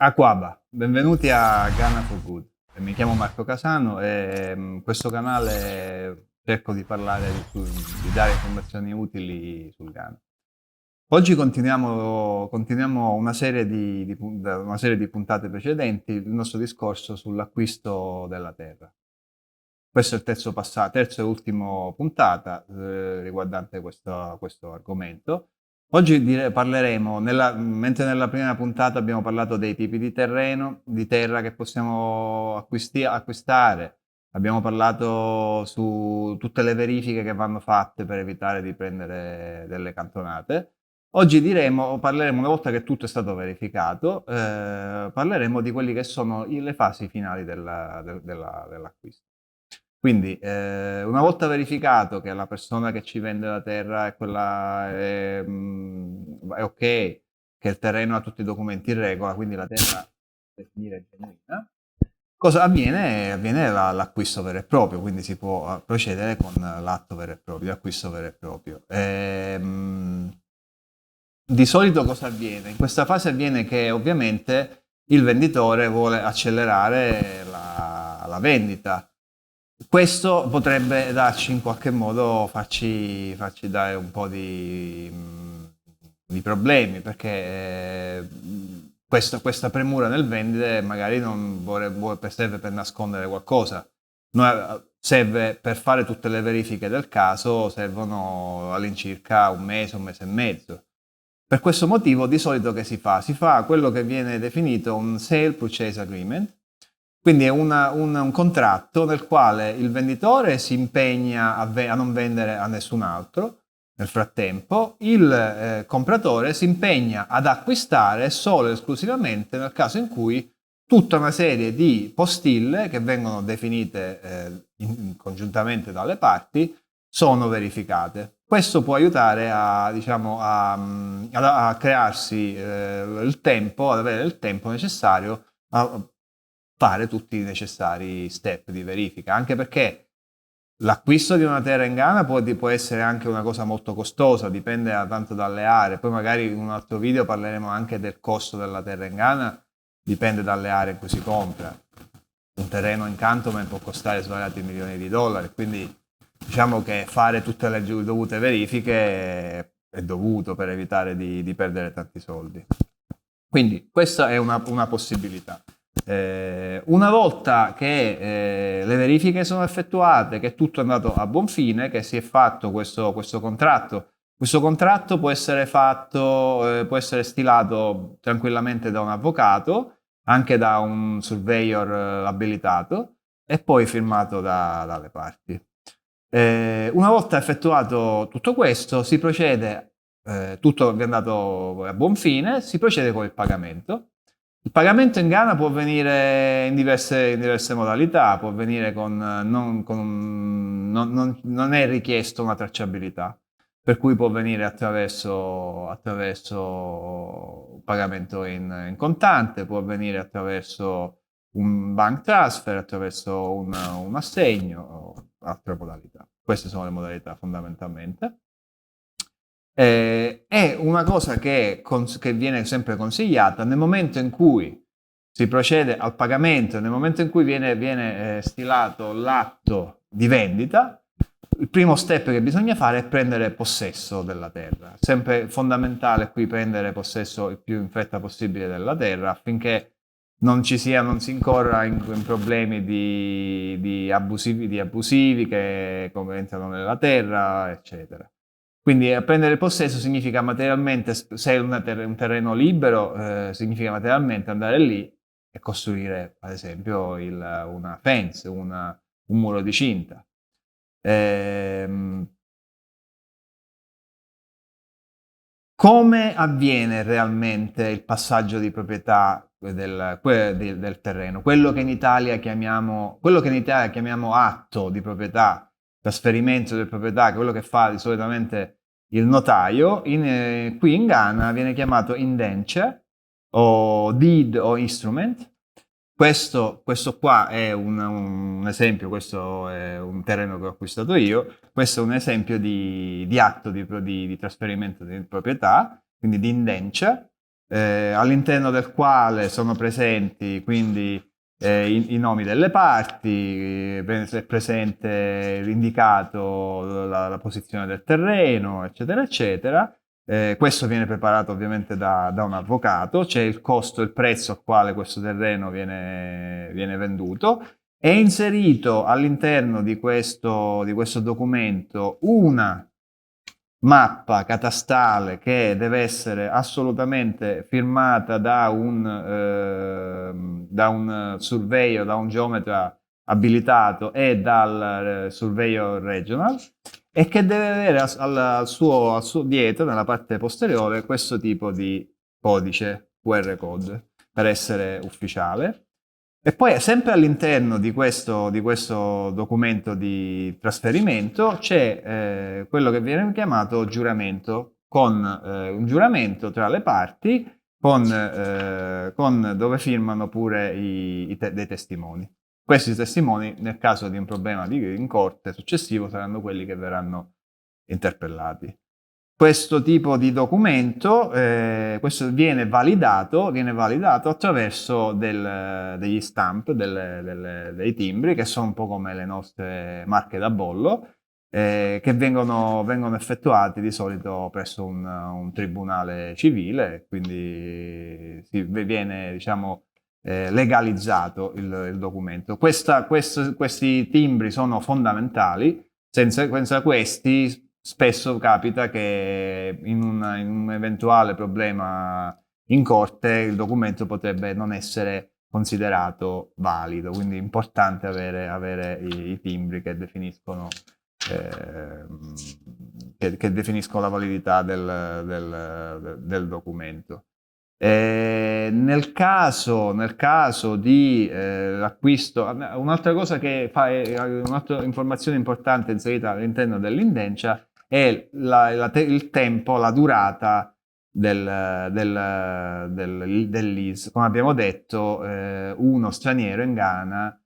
Aquaba, benvenuti a Ghana for Good. Mi chiamo Marco Casano e questo canale cerco di parlare di dare informazioni utili sul Ghana. Oggi continuiamo da una serie di puntate precedenti il nostro discorso sull'acquisto della terra. Questo è il terzo e ultimo puntata riguardante questo argomento. Oggi parleremo, mentre nella prima puntata abbiamo parlato dei tipi di terreno, di terra che possiamo acquistare, abbiamo parlato su tutte le verifiche che vanno fatte per evitare di prendere delle cantonate. Oggi parleremo, una volta che tutto è stato verificato, parleremo di quelli che sono le fasi finali dell'acquisto. Quindi, una volta verificato che la persona che ci vende la terra è ok, che il terreno ha tutti i documenti in regola, quindi la terra è definire genuina, cosa avviene? Avviene l'acquisto vero e proprio, quindi si può procedere con l'atto vero e proprio, l'acquisto vero e proprio. Di solito cosa avviene? In questa fase avviene che ovviamente il venditore vuole accelerare la vendita. Questo potrebbe darci in qualche modo, farci dare un po' di problemi, perché questa premura nel vendere magari non serve per nascondere qualcosa. Serve per fare tutte le verifiche del caso, servono all'incirca un mese e mezzo. Per questo motivo di solito che si fa? Si fa quello che viene definito un Sale Purchase Agreement, quindi è un contratto nel quale il venditore si impegna a non vendere a nessun altro, nel frattempo il compratore si impegna ad acquistare solo e esclusivamente nel caso in cui tutta una serie di postille che vengono definite congiuntamente dalle parti sono verificate. Questo può aiutare a crearsi il tempo, ad avere il tempo necessario a fare tutti i necessari step di verifica, anche perché l'acquisto di una terra in Ghana può essere anche una cosa molto costosa, dipende tanto dalle aree. Poi magari in un altro video parleremo anche del costo della terra in Ghana, dipende dalle aree in cui si compra. Un terreno in Cantonment può costare svariati milioni di dollari, quindi diciamo che fare tutte le dovute verifiche è dovuto per evitare di perdere tanti soldi. Quindi questa è una possibilità. Una volta che le verifiche sono effettuate, che tutto è andato a buon fine, che si è fatto questo contratto può essere può essere stilato tranquillamente da un avvocato, anche da un surveyor abilitato, e poi firmato dalle parti. Una volta effettuato tutto questo, si procede, tutto è andato a buon fine, si procede con il pagamento. Il pagamento in Ghana può avvenire in diverse modalità, può avvenire non è richiesto una tracciabilità, per cui può avvenire attraverso un pagamento in contante, può avvenire attraverso un bank transfer, attraverso un assegno o altre modalità. Queste sono le modalità fondamentalmente. È una cosa che viene sempre consigliata nel momento in cui si procede al pagamento, nel momento in cui viene stilato l'atto di vendita. Il primo step che bisogna fare è prendere possesso della terra. Sempre fondamentale qui prendere possesso il più in fretta possibile della terra, affinché non si incorra in problemi di abusivi che entrano nella terra, eccetera. Quindi prendere possesso significa materialmente, se è un terreno libero, significa materialmente andare lì e costruire, ad esempio, una fence, un muro di cinta. Come avviene realmente il passaggio di proprietà del terreno? Quello che in Italia chiamiamo atto di proprietà, trasferimento di proprietà, che è quello che fa solitamente il notaio, qui in Ghana viene chiamato indenture o deed o instrument. Questo qua è un esempio, questo è un terreno che ho acquistato io, questo è un esempio di atto di trasferimento di proprietà, quindi di indenture. all'interno del quale sono presenti quindi i nomi delle parti, è presente indicato la posizione del terreno, eccetera, eccetera. Questo viene preparato ovviamente da un avvocato, c'è il costo, il prezzo al quale questo terreno viene venduto. È inserito all'interno di questo documento una mappa catastale che deve essere assolutamente firmata da un surveyor, da un geometra abilitato e dal surveyor regional, e che deve avere al suo dietro, nella parte posteriore, questo tipo di codice QR code per essere ufficiale. E poi, sempre all'interno di questo documento di trasferimento, c'è quello che viene chiamato giuramento, con un giuramento tra le parti, con dove firmano pure dei testimoni. Questi testimoni, nel caso di un problema in corte successivo, saranno quelli che verranno interpellati. Questo tipo di documento questo viene validato attraverso degli stamp, dei timbri, che sono un po' come le nostre marche da bollo, che vengono effettuati di solito presso un tribunale civile, quindi viene, diciamo, legalizzato il documento. Questi timbri sono fondamentali. Senza questi, spesso capita che in un eventuale problema in corte il documento potrebbe non essere considerato valido, quindi è importante avere i timbri che definiscono la validità del documento. Nel caso di l'acquisto, un'altra cosa un'altra informazione importante inserita all'interno dell'indencia è il tempo, la durata del lease. Come abbiamo detto, uno straniero in Ghana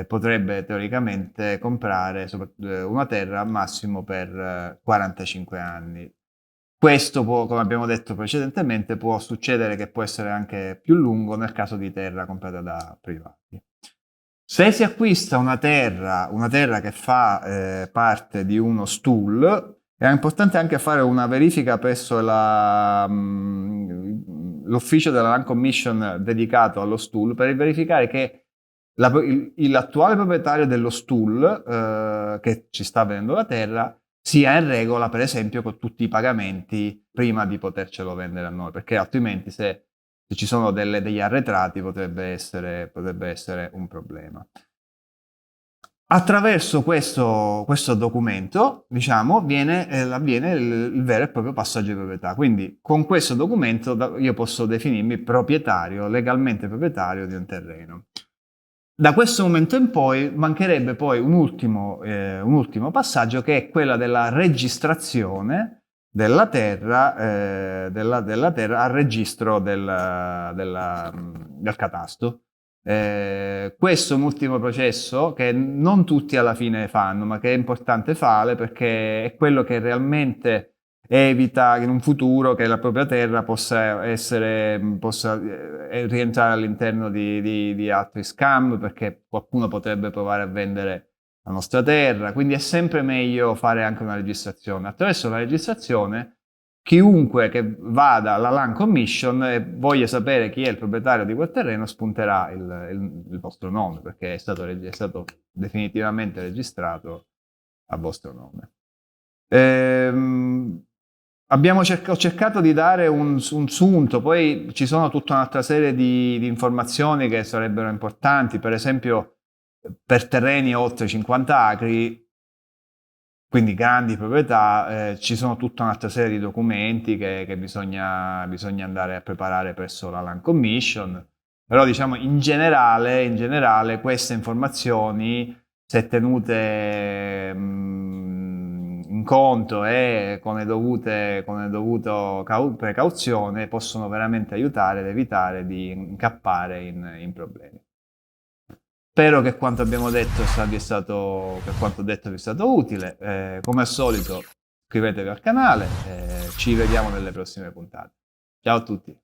potrebbe teoricamente comprare una terra al massimo per 45 anni. Questo può, come abbiamo detto precedentemente, può succedere che può essere anche più lungo nel caso di terra comprata da privati. Se si acquista una terra che fa parte di uno STUL, è importante anche fare una verifica presso l'ufficio della Land Commission dedicato allo STUL, per verificare che l'attuale proprietario dello STUL che ci sta vendendo la terra sia in regola, per esempio, con tutti i pagamenti prima di potercelo vendere a noi, perché altrimenti se ci sono degli arretrati potrebbe essere un problema. Attraverso questo documento, diciamo, avviene il vero e proprio passaggio di proprietà. Quindi con questo documento io posso definirmi proprietario, legalmente proprietario di un terreno. Da questo momento in poi mancherebbe poi un ultimo passaggio, che è quella della registrazione della terra al registro del catasto. Questo è un ultimo processo che non tutti alla fine fanno, ma che è importante fare, perché è quello che realmente evita in un futuro che la propria terra possa rientrare all'interno di altri scam, perché qualcuno potrebbe provare a vendere la nostra terra. Quindi è sempre meglio fare anche una registrazione. Attraverso la registrazione, chiunque che vada alla Land Commission e voglia sapere chi è il proprietario di quel terreno spunterà il vostro nome, perché è stato definitivamente registrato a vostro nome. Ho cercato di dare un sunto, poi ci sono tutta un'altra serie di informazioni che sarebbero importanti, per esempio per terreni oltre 50 acri, quindi grandi proprietà, ci sono tutta un'altra serie di documenti che bisogna andare a preparare presso la Land Commission, però diciamo in generale queste informazioni, se tenute in conto e con le dovute precauzioni, possono veramente aiutare ad evitare di incappare in problemi. Spero che quanto abbiamo detto vi è stato utile. Come al solito iscrivetevi al canale, ci vediamo nelle prossime puntate. Ciao a tutti!